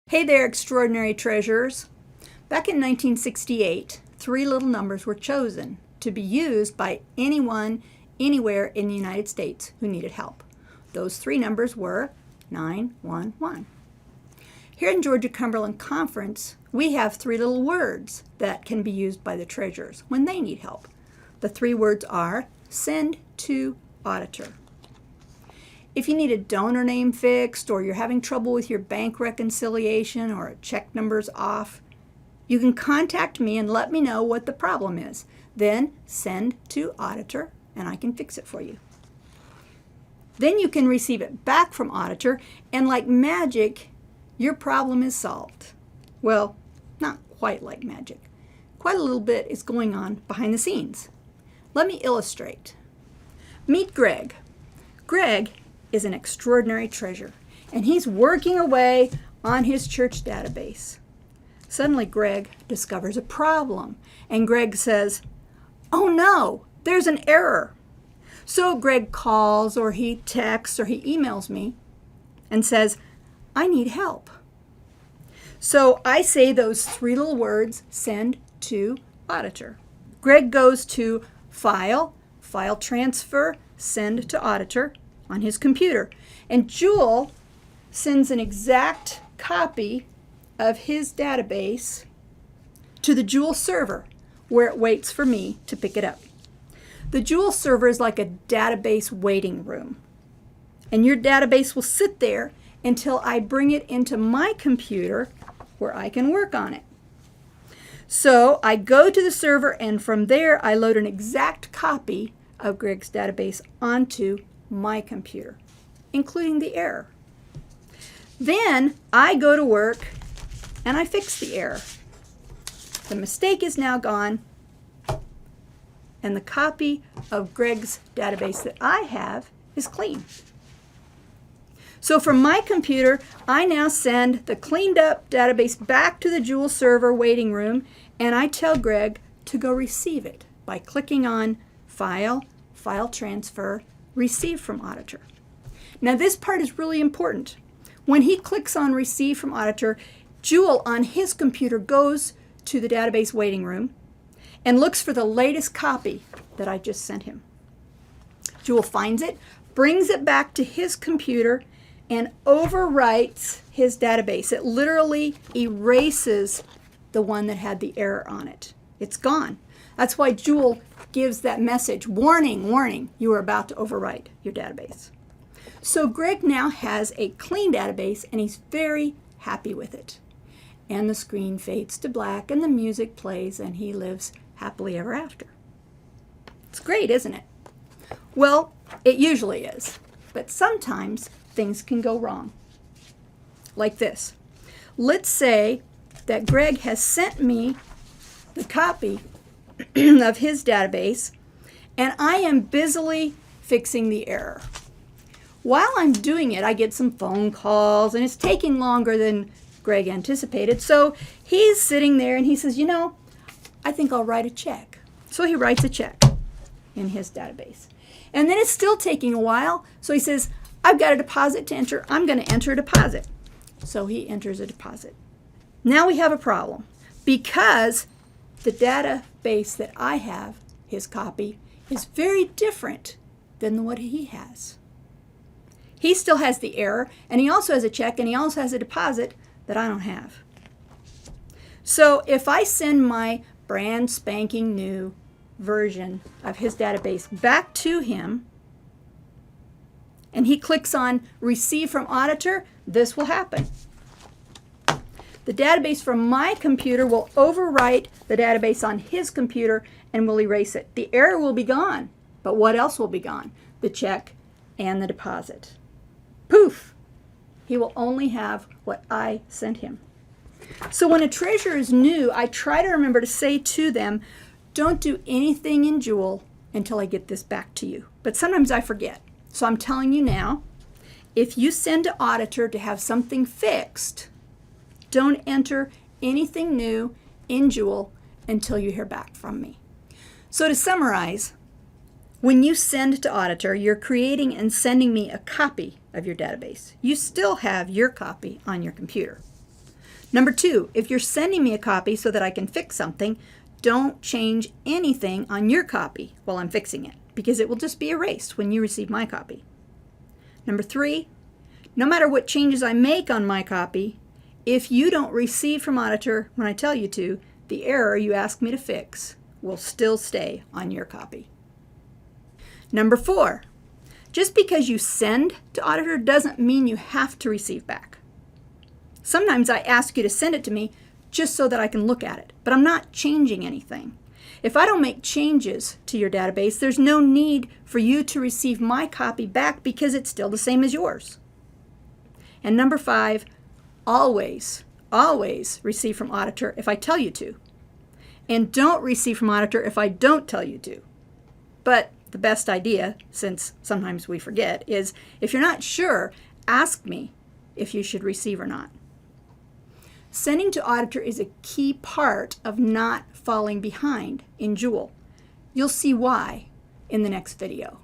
Hey there, extraordinary treasurers. Back in 1968, three little numbers were chosen to be used by anyone, anywhere in the United States who needed help. Those three numbers were 911. Here in Georgia-Cumberland Conference, we have three little words that can be used by the treasurers when they need help. The three words are send to auditor. If you need a donor name fixed, or you're having trouble with your bank reconciliation, or a check number's off, you can contact me and let me know what the problem is. Then send to auditor and I can fix it for you. Then you can receive it back from auditor, and like magic, your problem is solved. Well, not quite like magic. Quite a little bit is going on behind the scenes. Let me illustrate. Meet Greg. Greg is an extraordinary treasure, and he's working away on his church database. Suddenly Greg discovers a problem, and Greg says, "Oh no, there's an error." So Greg calls, or he texts, or he emails me and says, "I need help." So I say those three little words, send to auditor. Greg goes to File, File Transfer, Send to Auditor on his computer. And Jewel sends an exact copy of his database to the Jewel server, where it waits for me to pick it up. The Jewel server is like a database waiting room. And your database will sit there until I bring it into my computer where I can work on it. So I go to the server, and from there I load an exact copy of Greg's database onto my computer, including the error. Then I go to work and I fix the error. The mistake is now gone, and the copy of Greg's database that I have is clean. So from my computer, I now send the cleaned up database back to the Jewel server waiting room, and I tell Greg to go receive it by clicking on File, File Transfer, Receive from Auditor. Now this part is really important. When he clicks on Receive from Auditor, Jewel on his computer goes to the database waiting room and looks for the latest copy that I just sent him. Jewel finds it, brings it back to his computer, and overwrites his database. It literally erases the one that had the error on it. It's gone. That's why Jewel gives that message, warning, warning, you are about to overwrite your database. So Greg now has a clean database, and he's very happy with it. And the screen fades to black, and the music plays, and he lives happily ever after. It's great, isn't it? Well, it usually is, but sometimes things can go wrong. Like this. Let's say that Greg has sent me the copy of his database, and I am busily fixing the error. While I'm doing it, I get some phone calls, and it's taking longer than Greg anticipated. So he's sitting there and he says, I think I'll write a check. So he writes a check in his database. And then it's still taking a while, so he says, I've got a deposit to enter. I'm going to enter a deposit. So he enters a deposit. Now we have a problem, because the database that I have, his copy, is very different than what he has. He still has the error, and he also has a check, and he also has a deposit that I don't have. So if I send my brand spanking new version of his database back to him, and he clicks on Receive from Auditor, this will happen. The database from my computer will overwrite the database on his computer and will erase it. The error will be gone, but what else will be gone? The check and the deposit. Poof! He will only have what I sent him. So when a treasurer is new, I try to remember to say to them, don't do anything in Jewel until I get this back to you. But sometimes I forget. So I'm telling you now, if you send to auditor to have something fixed, don't enter anything new in Jewel until you hear back from me. So to summarize, when you send to auditor, you're creating and sending me a copy of your database. You still have your copy on your computer. Number 2, if you're sending me a copy so that I can fix something, don't change anything on your copy while I'm fixing it, because it will just be erased when you receive my copy. Number 3, no matter what changes I make on my copy, if you don't receive from Auditor when I tell you to, the error you ask me to fix will still stay on your copy. Number 4, just because you send to Auditor doesn't mean you have to receive back. Sometimes I ask you to send it to me just so that I can look at it, but I'm not changing anything. If I don't make changes to your database, there's no need for you to receive my copy back because it's still the same as yours. And number 5, always receive from Auditor if I tell you to. And don't receive from Auditor if I don't tell you to. But the best idea, since sometimes we forget, is if you're not sure, ask me if you should receive or not. Sending to Auditor is a key part of not falling behind in Joule. You'll see why in the next video.